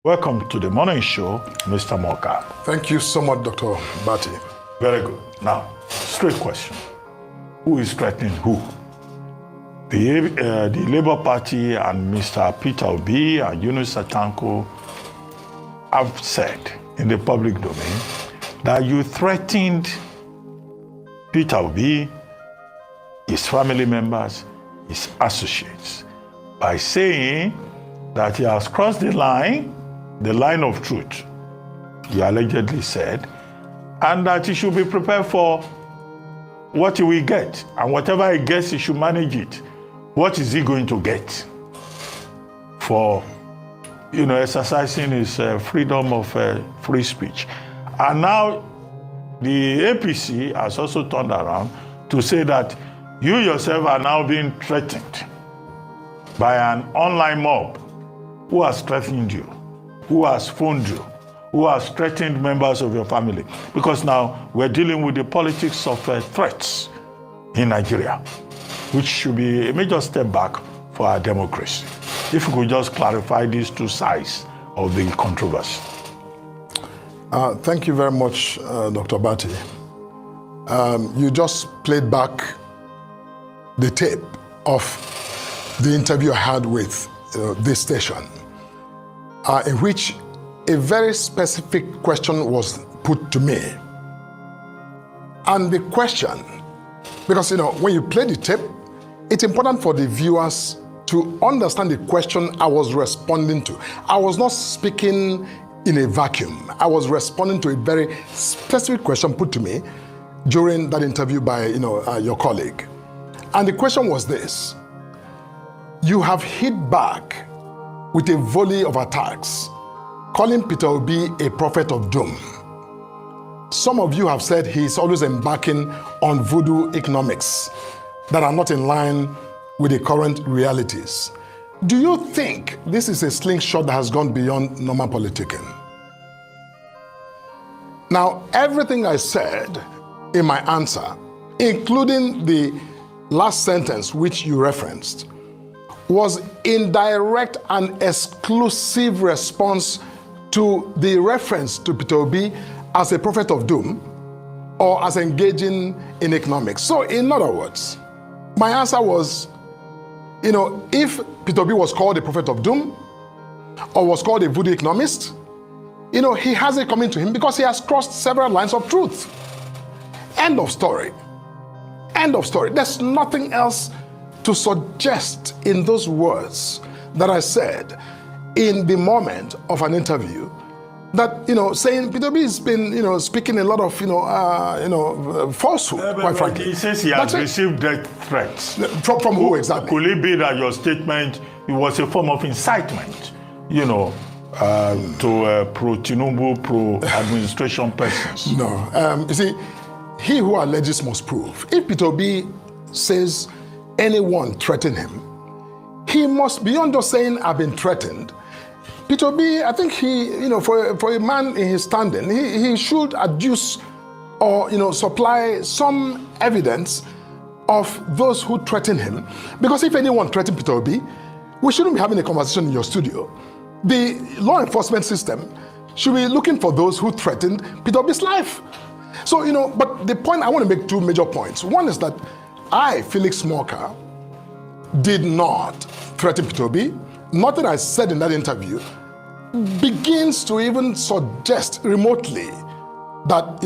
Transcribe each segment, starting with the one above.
Welcome to the morning show, Mr. Morka. Thank you so much, Dr. Bati. Very good. Now, straight question. Who is threatening who? The Labour Party and Mr. Peter Obi and Yunus Satanko have said in the public domain that you threatened Peter Obi, his family members, his associates, by saying that he has crossed the line of truth, you allegedly said, and that he should be prepared for what he will get. And whatever he gets, he should manage it. What is he going to get for, exercising his freedom of free speech? And now the APC has also turned around to say that you yourself are now being threatened by an online mob who has threatened you, who has phoned you, who has threatened members of your family. Because now we're dealing with the politics of threats in Nigeria, which should be a major step back for our democracy. If we could just clarify these two sides of the controversy. Thank you very much, Dr. Bati. You just played back the tape of the interview I had with this station, in which a very specific question was put to me. And the question, because when you play the tape, it's important for the viewers to understand the question I was responding to. I was not speaking in a vacuum. I was responding to a very specific question put to me during that interview by your colleague. And the question was this: you have hit back with a volley of attacks, calling Peter Obi a prophet of doom. Some of you have said he's always embarking on voodoo economics that are not in line with the current realities. Do you think this is a slingshot that has gone beyond normal politicking? Now, everything I said in my answer, including the last sentence which you referenced, was in direct and exclusive response to the reference to Peter Obi as a prophet of doom or as engaging in economics. So in other words, my answer was, if Peter Obi was called a prophet of doom or was called a voodoo economist, he has it coming to him because he has crossed several lines of truth. End of story. End of story. There's nothing else to suggest in those words that I said in the moment of an interview that, saying Peter Obi has been, speaking a lot of, falsehood, quite frankly. He says he has received death threats. From who exactly? Could it be that your statement, it was a form of incitement, to pro-Tinubu, pro-administration persons? No. You see, he who alleges must prove. If Peter Obi says anyone threaten him, he must, beyond just saying I've been threatened, Peter Obi, I think he, for a man in his standing, he should adduce or, supply some evidence of those who threaten him. Because if anyone threatened Peter Obi, we shouldn't be having a conversation in your studio. The law enforcement system should be looking for those who threatened Peter Obi's life. So, but the point, I want to make two major points. One is that I, Felix Morka, did not threaten Peter Obi. Nothing I said in that interview begins to even suggest remotely that,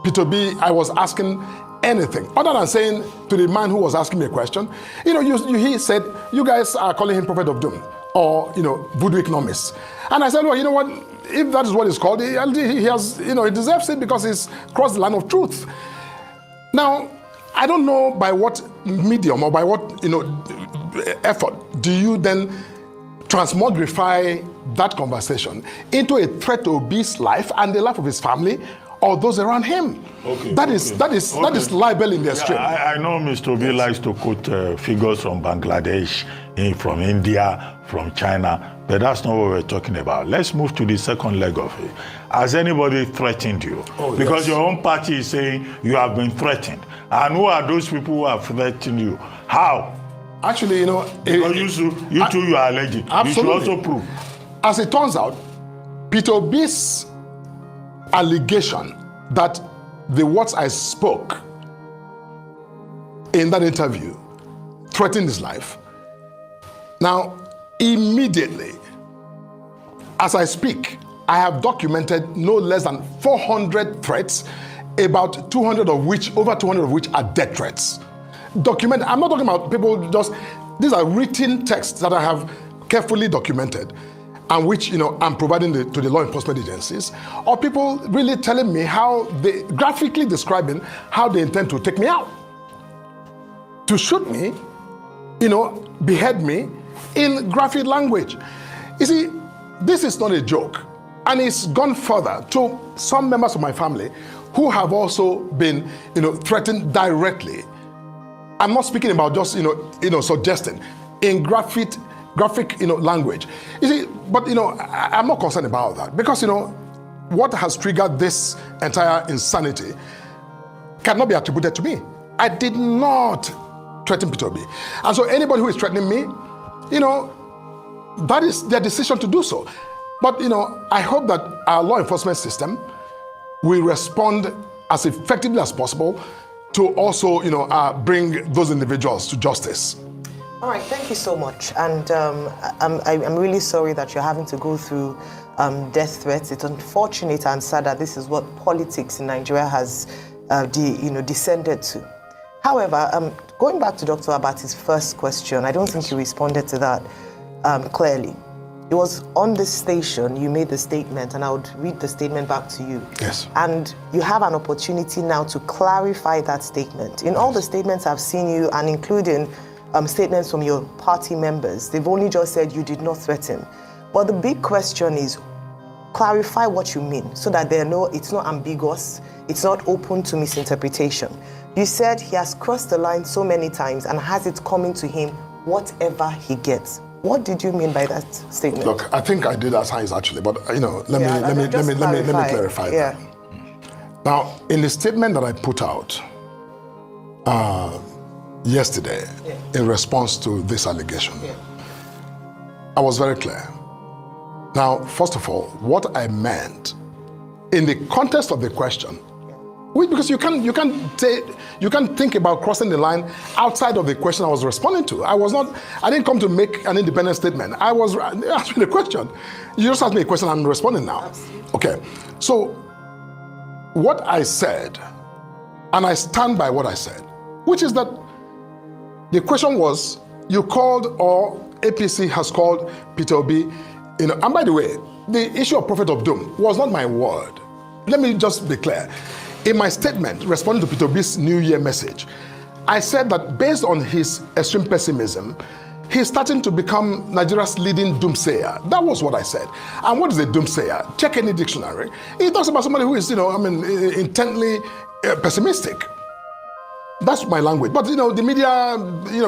Peter Obi, I was asking anything other than saying to the man who was asking me a question, he said, you guys are calling him prophet of doom or, voodoo economists. And I said, well, you know what? If that is what it's called, he has, he deserves it because he's crossed the line of truth. Now, I don't know by what medium or by what, effort do you then transmogrify that conversation into a threat to Obi's life and the life of his family or those around him. Okay, that is libel in the extreme. I know Mr. Obi likes to quote figures from Bangladesh, from India, from China, but that's not what we're talking about. Let's move to the second leg of it. Has anybody threatened you? Because your own party is saying you have been threatened. And who are those people who have threatened you? How? Actually, because you two, you are alleging. Absolutely. You should also prove. As it turns out, Peter Becs' allegation that the words I spoke in that interview threatened his life. Now, immediately, as I speak, I have documented no less than 400 threats, about over 200 of which are death threats. Documented. I'm not talking about people just, these are written texts that I have carefully documented and which, I'm providing to the law enforcement agencies, or people really telling me how they, graphically describing how they intend to take me out, to shoot me, behead me in graphic language. You see, this is not a joke. And it's gone further to some members of my family who have also been, threatened directly. I'm not speaking about just, suggesting in graphic, language. You see, but, I'm not concerned about that because, what has triggered this entire insanity cannot be attributed to me. I did not threaten Peter B. And so anybody who is threatening me, that is their decision to do so. But, I hope that our law enforcement system will respond as effectively as possible to also, bring those individuals to justice. All right, thank you so much. And I'm really sorry that you're having to go through death threats. It's unfortunate and sad that this is what politics in Nigeria has, descended to. However, going back to Dr. Abati's first question, I don't think you responded to that clearly. It was on this station you made the statement, and I would read the statement back to you. Yes. And you have an opportunity now to clarify that statement. In all the statements I've seen you, and including statements from your party members, they've only just said you did not threaten. But the big question is, clarify what you mean so that they know it's not ambiguous, it's not open to misinterpretation. You said he has crossed the line so many times and has it coming to him whatever he gets. What did you mean by that statement? Look, I think I did as high actually, but let me clarify that. Now, in the statement that I put out yesterday in response to this allegation, I was very clear. Now, first of all, what I meant in the context of the question, because you can't think about crossing the line outside of the question I was responding to. I didn't come to make an independent statement. I was asking the question. You just asked me a question, I'm responding now. Absolutely. Okay, so what I said, and I stand by what I said, which is that the question was, you called, or APC has called Peter Obi, and by the way, the issue of prophet of doom was not my word. Let me just be clear. In my statement, responding to Peter Obi's New Year message, I said that based on his extreme pessimism, he's starting to become Nigeria's leading doomsayer. That was what I said. And what is a doomsayer? Check any dictionary. It talks about somebody who is, intently pessimistic. That's my language. But, the media,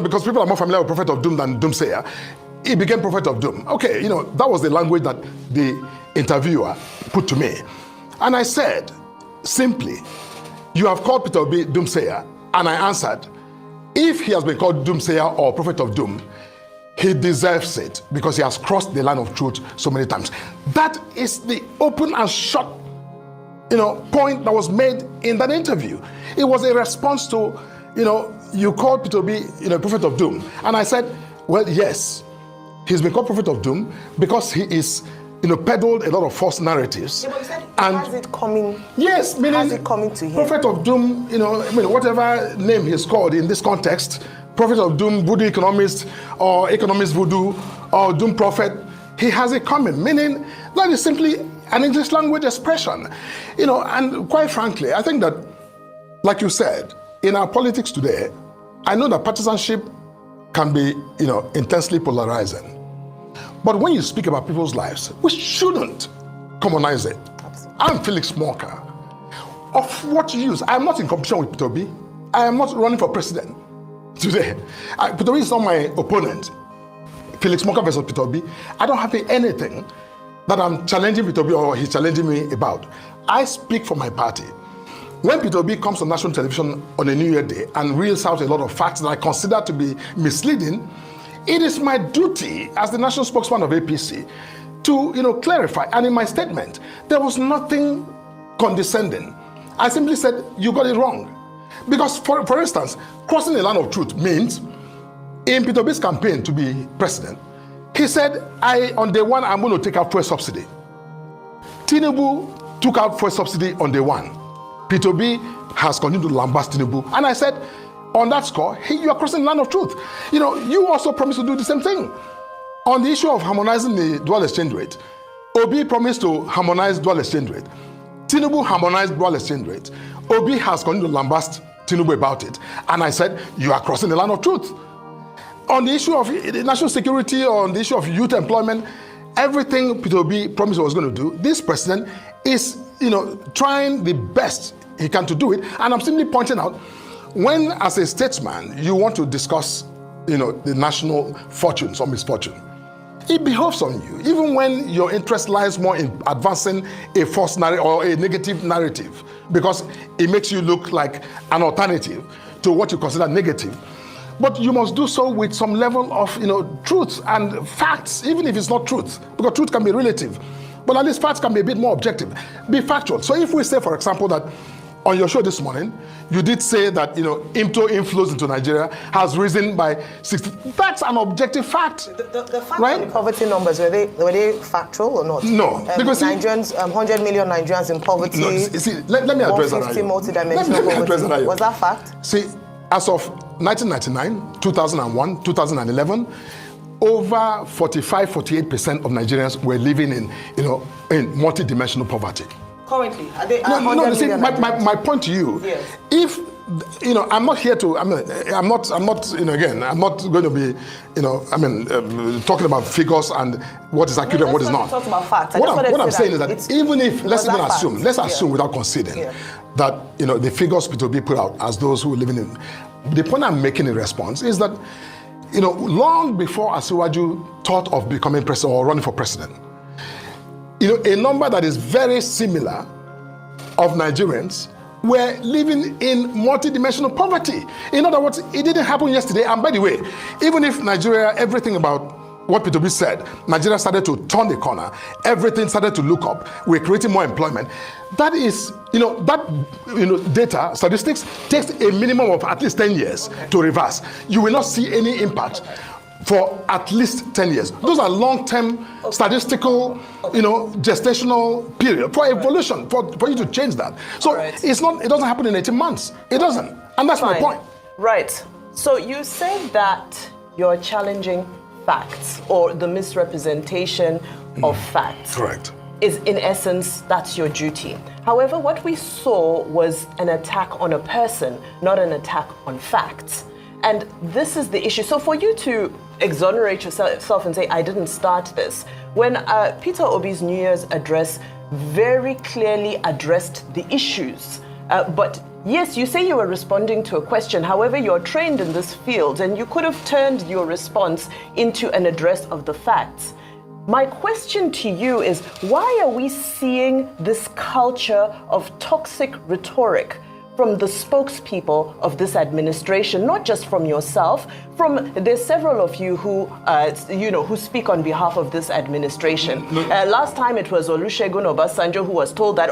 because people are more familiar with prophet of doom than doomsayer, it became prophet of doom. Okay, that was the language that the interviewer put to me. And I said, simply, you have called Peter Obi doomsayer, and I answered, if he has been called doomsayer or prophet of doom, he deserves it because he has crossed the line of truth so many times. That is the open and shut, point that was made in that interview. It was a response to, you called Peter Obi, prophet of doom, and I said, well, yes, he's been called prophet of doom because he is, peddled a lot of false narratives. Yeah, but you said, has it coming? Yes, meaning has it coming to him? Prophet of doom, whatever name he's called in this context, prophet of doom, voodoo economist, or economist voodoo, or doom prophet, he has it coming. Meaning that is simply an English language expression. And quite frankly, I think that, like you said, in our politics today, I know that partisanship can be, intensely polarizing. But when you speak about people's lives, we shouldn't commonize it. Absolutely. I'm Felix Morka. Of what use? I'm not in competition with Peter Obi. I am not running for president today. Peter Obi is not my opponent. Felix Morka versus Peter Obi. I don't have anything that I'm challenging Peter Obi or he's challenging me about. I speak for my party. When Peter Obi comes on national television on a New Year Day and reels out a lot of facts that I consider to be misleading, it is my duty as the national spokesman of APC to, clarify. And in my statement, there was nothing condescending. I simply said, you got it wrong. Because, for instance, crossing the line of truth means, in Peter Becs' campaign to be president, he said, on day one, I'm going to take out fuel subsidy. Tinubu took out fuel subsidy on day one. Peter B has continued to lambast Tinubu. And I said, on that score, you are crossing the line of truth. You also promised to do the same thing. On the issue of harmonizing the dual exchange rate, Obi promised to harmonize dual exchange rate. Tinubu harmonized dual exchange rate. Obi has continued to lambast Tinubu about it. And I said, you are crossing the line of truth. On the issue of national security, or on the issue of youth employment, everything Peter Obi promised he was going to do, this president is, trying the best he can to do it. And I'm simply pointing out, when as a statesman, you want to discuss, the national fortunes or misfortune, it behoves on you, even when your interest lies more in advancing a false narrative or a negative narrative, because it makes you look like an alternative to what you consider negative. But you must do so with some level of, truth and facts, even if it's not truth, because truth can be relative. But at least facts can be a bit more objective, be factual. So if we say, for example, that on your show this morning, you did say that, IMTO inflows into Nigeria has risen by 60. That's an objective fact. The fact right? that the poverty numbers, were they factual or not? No. Because Nigerians, 100 million Nigerians in poverty. No, see, let me address that. 150 multidimensional poverty. Was that fact? See, as of 1999, 2001, 2011, over 45-48% of Nigerians were living in multidimensional poverty. Currently, are they? No. See, my point to you, yes. If I'm not here to. I'm not. Again, I'm not going to be. Talking about figures and what is accurate and what is not. Talk about facts. What I'm saying is that even if let's assume without conceding that the figures Peter B put out as those who are living in. The point I'm making in response is that long before Asiwaju thought of becoming president or running for president, a number that is very similar of Nigerians were living in multidimensional poverty. In other words, it didn't happen yesterday. And by the way, even if Nigeria, everything about what Peter B said, Nigeria started to turn the corner, everything started to look up, we're creating more employment. That is, data, statistics takes a minimum of at least 10 years to reverse. You will not see any impact for at least 10 years. Those are long-term statistical, gestational period for evolution, for you to change that. So it doesn't happen in 18 months. It doesn't. And that's my point. Right. So you said that you're challenging facts or the misrepresentation of facts. Correct. Is in essence, that's your duty. However, what we saw was an attack on a person, not an attack on facts. And this is the issue. So for you to exonerate yourself and say, I didn't start this, when Peter Obi's New Year's address very clearly addressed the issues, but yes, you say you were responding to a question. However, you're trained in this field and you could have turned your response into an address of the facts. My question to you is, why are we seeing this culture of toxic rhetoric from the spokespeople of this administration, not just from yourself, there's several of you who, who speak on behalf of this administration. Last time it was Olusegun Obasanjo who was told that,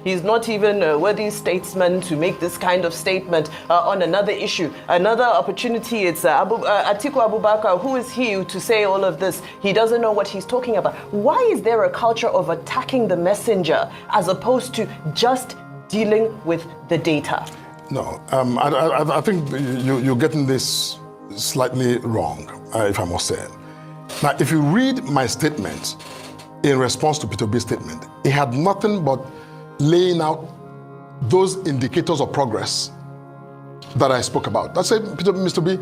he's not even a worthy statesman to make this kind of statement on another issue. Another opportunity, it's Atiku Abubakar. Who is he to say all of this? He doesn't know what he's talking about. Why is there a culture of attacking the messenger as opposed to just dealing with the data? No, I think you're getting this slightly wrong, if I must say. Now, if you read my statement in response to Peter B's statement, it had nothing but laying out those indicators of progress that I spoke about. That's it, Mr. B,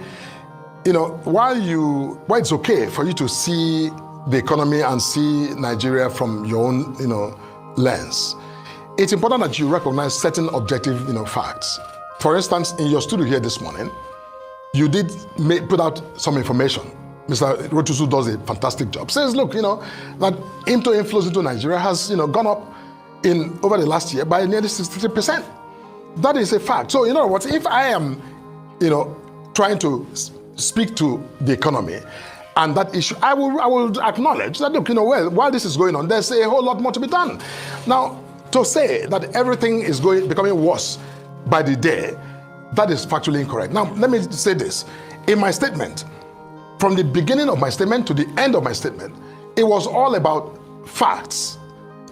while it's okay for you to see the economy and see Nigeria from your own, lens, it's important that you recognize certain objective, facts. For instance, in your studio here this morning, you did put out some information. Mr. Rotusu does a fantastic job. Says, look, that IMTO inflows into Nigeria has, gone up over the last year by nearly 63%. That is a fact. So, in other words, if I am, trying to speak to the economy, And that issue, I will acknowledge that, look, well, while this is going on, there's a whole lot more to be done. Now, to say that everything is becoming worse by the day, that is factually incorrect. Now, let me say this. In my statement, from the beginning of my statement to the end of my statement, it was all about facts.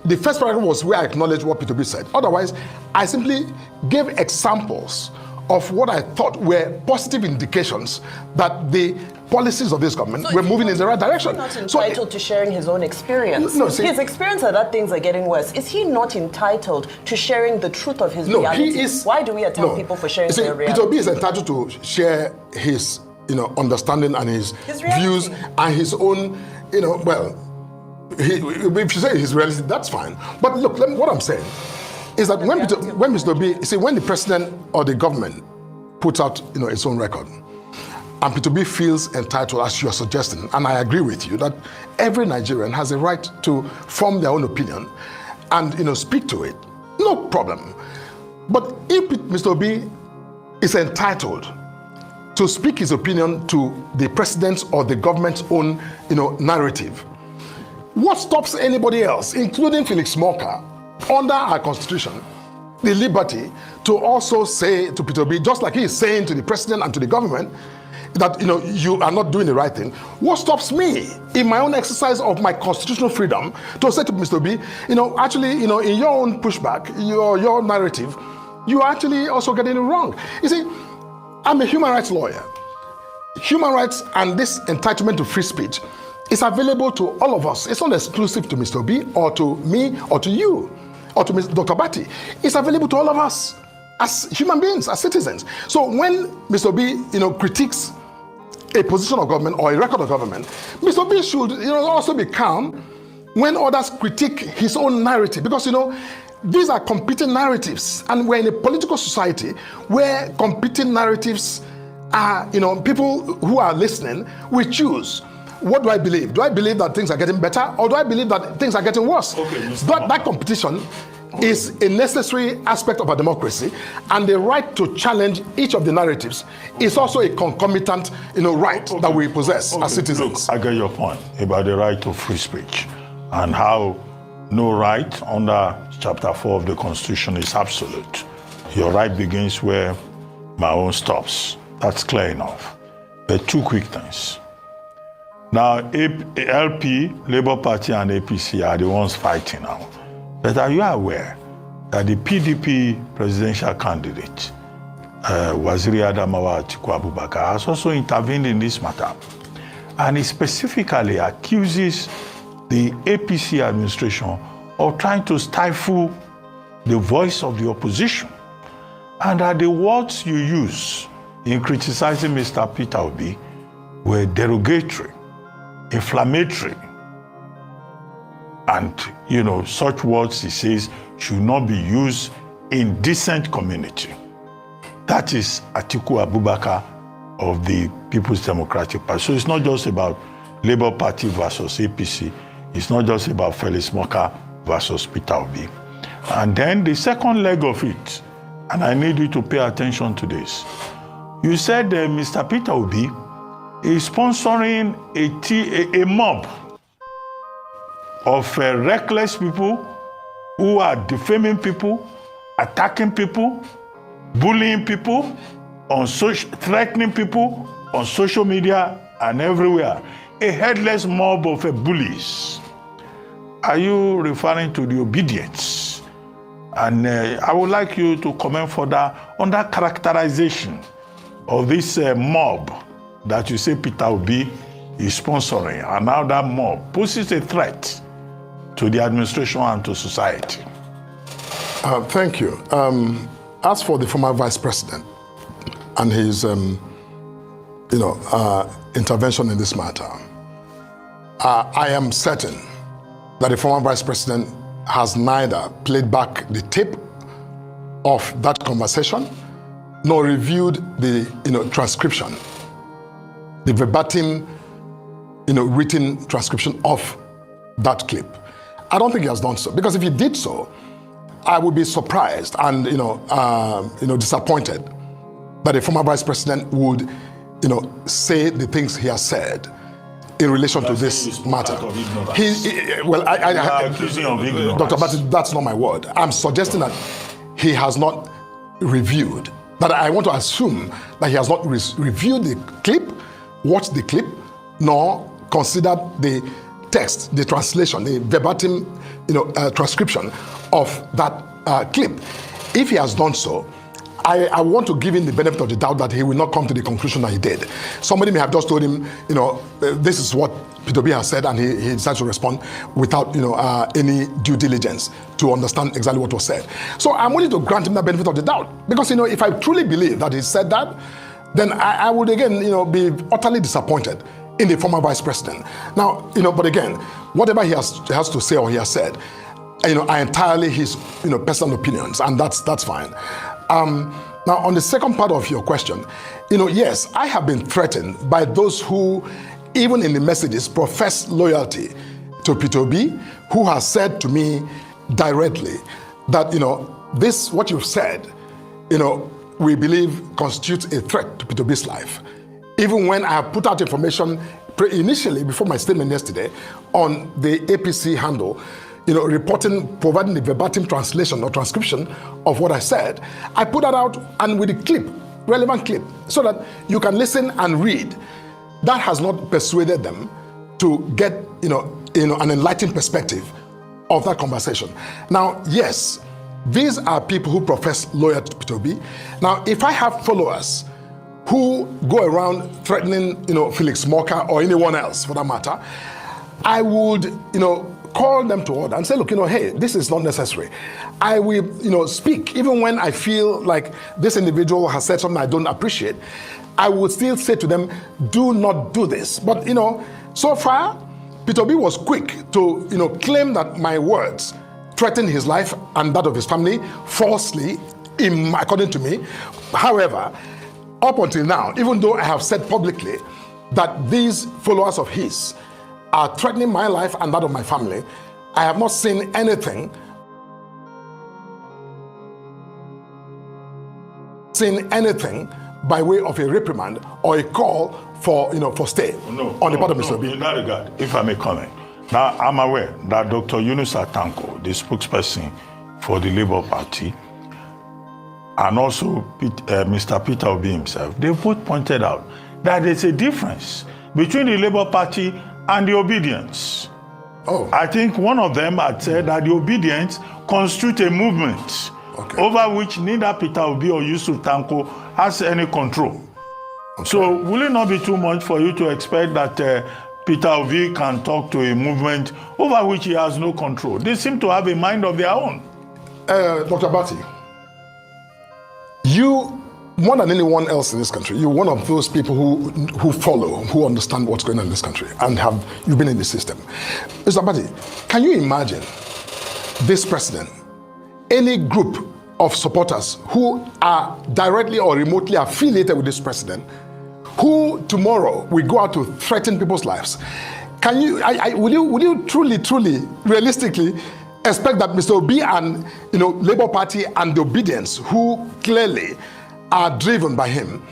The first paragraph was where I acknowledged what Peter Becs said. Otherwise, I simply gave examples of what I thought were positive indications that the policies of this government were moving in the right direction. Is he not entitled to sharing his own experience? No, see, his experience are that things are getting worse. Is he not entitled to sharing the truth of his reality? He is. Why do we attack people for sharing their reality? Peter Becs is entitled to share his, understanding and his views and his own, if you say his reality, that's fine. But look, what I'm saying is that when Mr. Becs, when the president or the government puts out, its own record, and Peter Becs feels entitled, as you are suggesting, and I agree with you, that every Nigerian has a right to form their own opinion and, speak to it, no problem. But if Mr. Becs is entitled to speak his opinion to the president's or the government's own, narrative, what stops anybody else, including Felix Morka, under our constitution, the liberty to also say to Peter Becs, just like he is saying to the president and to the government, that you are not doing the right thing? What stops me in my own exercise of my constitutional freedom to say to Mr. Becs, actually, in your own pushback, your narrative, you are actually also getting it wrong. You see, I'm a human rights lawyer. Human rights and this entitlement to free speech is available to all of us. It's not exclusive to Mr. Becs or to me or to you or to Dr. Bati. It's available to all of us as human beings, as citizens. So when Mr. Becs, critiques a position of government or a record of government, Mr. Becs should, also be calm when others critique his own narrative, because, these are competing narratives, and we're in a political society where competing narratives are, people who are listening will choose. What do I believe? Do I believe that things are getting better, or do I believe that things are getting worse? That competition is a necessary aspect of our democracy, and the right to challenge each of the narratives is also a concomitant, right that we possess as citizens. Look, I get your point about the right to free speech and how no right under Chapter 4 of the Constitution is absolute. Your right begins where my own stops. That's clear enough. But two quick things. Now, LP, Labour Party, and APC are the ones fighting now. But are you aware that the PDP presidential candidate, Waziri Adamawa Atiku Abubakar, has also intervened in this matter? And he specifically accuses the APC administration of trying to stifle the voice of the opposition. And that the words you use in criticizing Mr. Peter Obi were derogatory, inflammatory, and such words, he says, should not be used in decent community. That is Atiku Abubakar of the People's Democratic Party. So it's not just about Labour Party versus APC. It's not just about Felix Morka versus Peter Obi. And then the second leg of it, and I need you to pay attention to this. You said that Mr. Peter Obi is sponsoring a mob of reckless people who are defaming people, attacking people, bullying people, threatening people on social media and everywhere. A headless mob of bullies. Are you referring to the obedience? And I would like you to comment further on that characterization of this mob that you say Peter Obi is sponsoring, and now that mob poses a threat to the administration and to society. Thank you. As for the former vice president and his, intervention in this matter, I am certain that the former vice president has neither played back the tape of that conversation nor reviewed the transcription, the verbatim, written transcription of that clip. I don't think he has done so, because if he did so, I would be surprised and disappointed that the former vice president would say the things he has said in relation to this matter. Accusing of ignorance. Dr. Bati, that's not my word. I'm suggesting that he has not reviewed, that I want to assume that he has not reviewed the clip, watched the clip, nor considered the text, the translation, the verbatim transcription of that clip. If he has done so, I want to give him the benefit of the doubt that he will not come to the conclusion that he did. Somebody may have just told him, this is what Peter B has said, and he decides to respond without, any due diligence to understand exactly what was said. So I'm willing to grant him the benefit of the doubt, because, if I truly believe that he said that, then I would again, be utterly disappointed in the former vice president. Now, but again, whatever he has to say or he has said, are entirely his, personal opinions, and that's fine. Now, on the second part of your question, yes, I have been threatened by those who, even in the messages, profess loyalty to Peter B, who has said to me directly that, this, what you've said, we believe constitutes a threat to Peter B's life. Even when I have put out information initially, before my statement yesterday, on the APC handle, providing the verbatim translation or transcription of what I said, I put that out, and with the clip, relevant clip, so that you can listen and read. That has not persuaded them to get, an enlightened perspective of that conversation. Now, yes, these are people who profess loyalty to Peter B. Now, if I have followers who go around threatening, Felix Morka or anyone else for that matter, I would, call them to order and say, look, hey, this is not necessary. I will, speak, even when I feel like this individual has said something I don't appreciate, I would still say to them, do not do this. But, so far, Peter B was quick to, claim that my words threatened his life and that of his family falsely, according to me. However, up until now, even though I have said publicly that these followers of his are threatening my life and that of my family, I have not seen anything by way of a reprimand or a call for stay on the part of Mr. B. In that regard, if I may comment. Now, I'm aware that Dr. Yunus Atanko, the spokesperson for the Labour Party, and also Mr. Peter Obi himself, they both pointed out that there's a difference between the Labour Party and the obedience. Oh. I think one of them had said that the obedience constitutes a movement over which neither Peter Obi or Yusuf Tanko has any control. Okay. So will it not be too much for you to expect that Peter Obi can talk to a movement over which he has no control? They seem to have a mind of their own. Dr. Bati, you, more than anyone else in this country, you're one of those people who follow, who understand what's going on in this country, and you've been in the system. Mr. Bati, can you imagine this president, any group of supporters who are directly or remotely affiliated with this president, who tomorrow will go out to threaten people's lives? Can you, would you truly, realistically expect that Mr. Obi and Labour Party and the obedience, who clearly are driven by him,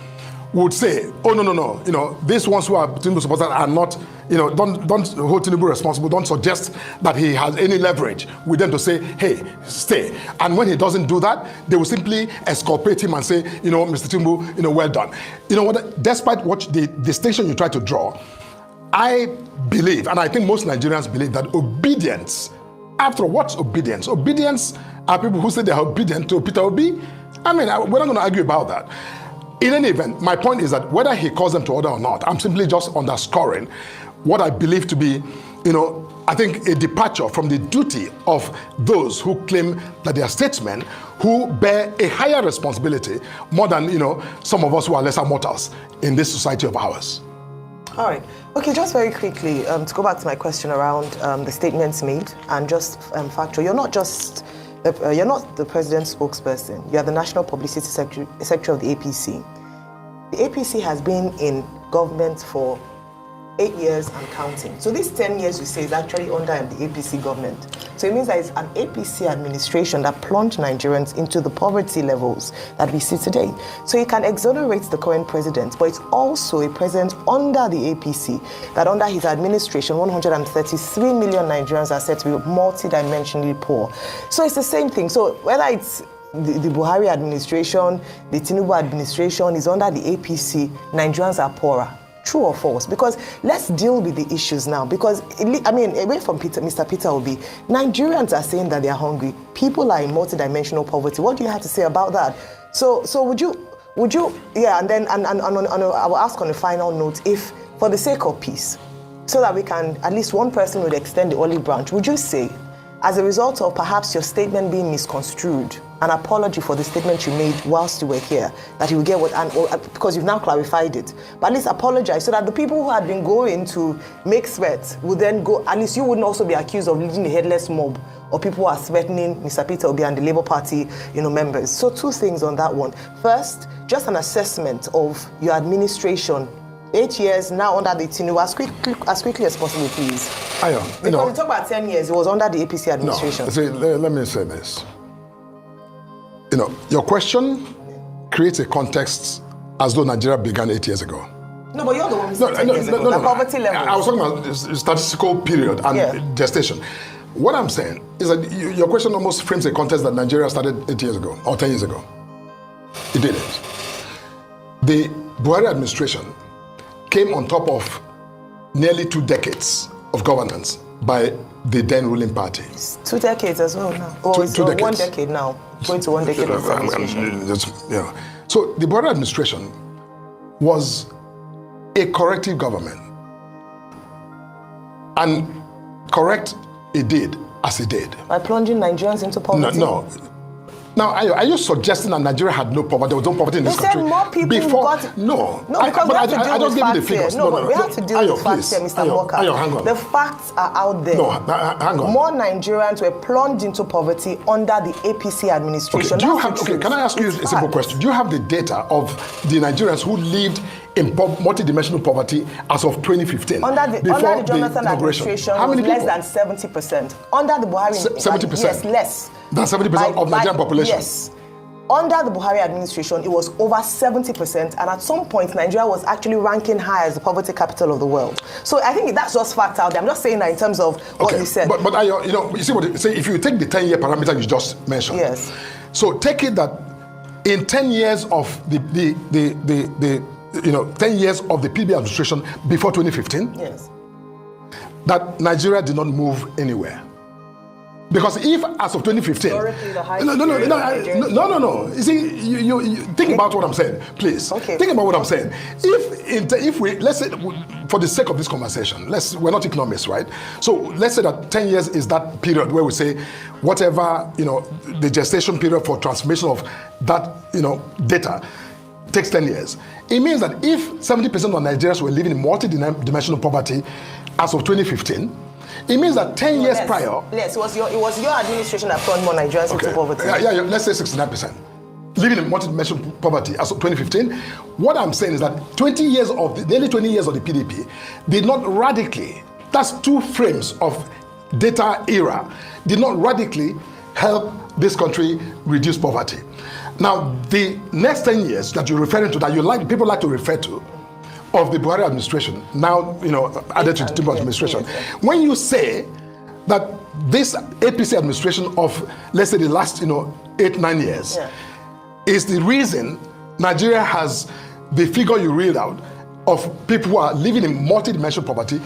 would say, oh no, these ones who are Tinubu supporters are not, don't hold Tinubu responsible, don't suggest that he has any leverage with them to say, hey, stay. And when he doesn't do that, they will simply exculpate him and say, Mr. Tinubu, well done. You know what, despite what the distinction you try to draw, I believe, and I think most Nigerians believe, that obedience, after all, what's obedience? Obedience are people who say they are obedient to Peter Obi. I mean, we're not going to argue about that. In any event, my point is that whether he calls them to order or not, I'm simply just underscoring what I believe to be, I think a departure from the duty of those who claim that they are statesmen, who bear a higher responsibility more than, some of us who are lesser mortals in this society of ours. All right. Okay, just very quickly, to go back to my question around the statements made and just factual. You're not the president's spokesperson. You are the National Publicity Secretary of the APC. The APC has been in government for 8 years and counting. So these 10 years you say is actually under the APC government. So it means that it's an APC administration that plunged Nigerians into the poverty levels that we see today. So you can exonerate the current president, but it's also a president under the APC that under his administration, 133 million Nigerians are said to be multidimensionally poor. So it's the same thing. So whether it's the Buhari administration, the Tinubu administration is under the APC, Nigerians are poorer. True or false? Because let's deal with the issues now. Because, I mean, away from Mr. Peter Obi, Nigerians are saying that they are hungry. People are in multidimensional poverty. What do you have to say about that? So would you, yeah, and then I will ask on a final note, if for the sake of peace, so that we can, at least one person would extend the olive branch, would you say, as a result of perhaps your statement being misconstrued, an apology for the statement you made whilst you were here, that you will get because you've now clarified it, but at least apologize so that the people who had been going to make threats will then go, at least you wouldn't also be accused of leading a headless mob or people who are threatening Mr. Peter Obi and the Labour Party, members. So two things on that one. First, just an assessment of your administration. 8 years now under the Tinubu, as quickly as possible, please. Because we talk about 10 years, it was under the APC administration. No, see, let me say this. Your question creates a context as though Nigeria began 8 years ago. No, but you're the one who said 10 years ago. The poverty level. I was talking about statistical period and gestation. What I'm saying is that your question almost frames a context that Nigeria started 8 years ago or 10 years ago. It didn't. The Buhari administration came on top of nearly 2 decades of governance by the then ruling party. It's 2 decades as well now. Or two decades. 1 decade now. Going to 1 decade of administration. So the Buhari administration was a corrective government. And correct it did as it did. By plunging Nigerians into poverty? No. Now, are you suggesting that Nigeria had no poverty? There was no poverty in this country? You said more people before, got... No, because we have to deal with facts here. No, but we have to deal with facts here, Mr. Morka. Hang on. The facts are out there. No, hang on. More Nigerians were plunged into poverty under the APC administration. Can I ask you a simple question? Do you have the data of the Nigerians who lived in multidimensional poverty as of 2015? Under the Jonathan administration, how many was people? less than 70%. Under the Buhari... 70%? Yes, less. Than 70% of Nigerian population? Yes. Under the Buhari administration, it was over 70%, and at some point, Nigeria was actually ranking high as the poverty capital of the world. So I think that's just fact out there. I'm not saying that in terms of what you said. But you see what say if you take the 10-year parameter you just mentioned. Yes. So take it that in 10 years of the 10 years of the PB administration before 2015. Yes. That Nigeria did not move anywhere. Because if, as of 2015, no. You see, you think about what I'm saying, please. Okay. Think about what I'm saying. If we, let's say, for the sake of this conversation, we're not economists, right? So let's say that 10 years is that period where we say, whatever, the gestation period for transformation of that, data takes 10 years. It means that if 70% of Nigerians were living in multi-dimensional poverty as of 2015, it means that 10 years prior... Yes, it was your administration that plunged more Nigerians into poverty. Yeah, let's say 69%. Living in multi-dimensional poverty as of 2015. What I'm saying is that nearly 20 years of the PDP did not radically, that's 2 frames of data era, did not radically help this country reduce poverty. Now, the next 10 years that you're referring to, that people like to refer to, of the Buhari administration, now added to the Tinubu administration. When you say that this APC administration of, let's say, the last 8-9 years is the reason Nigeria has the figure you read out of people who are living in multi-dimensional poverty,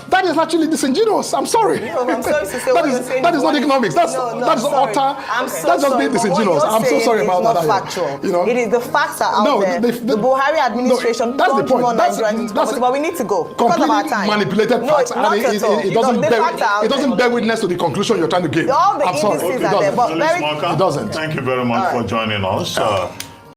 that is actually disingenuous. I'm sorry. No, I'm sorry to say what you're saying. That is not economics. That's utter. That's just being disingenuous. I'm so sorry about that. Factual. It is, the facts are out there. The Buhari administration plunged more Nigerians into poverty, but we need to go because of our time. Manipulated facts, and it doesn't bear witness to the conclusion you're trying to give. All the indices are there, but it doesn't. Thank you very much for joining us.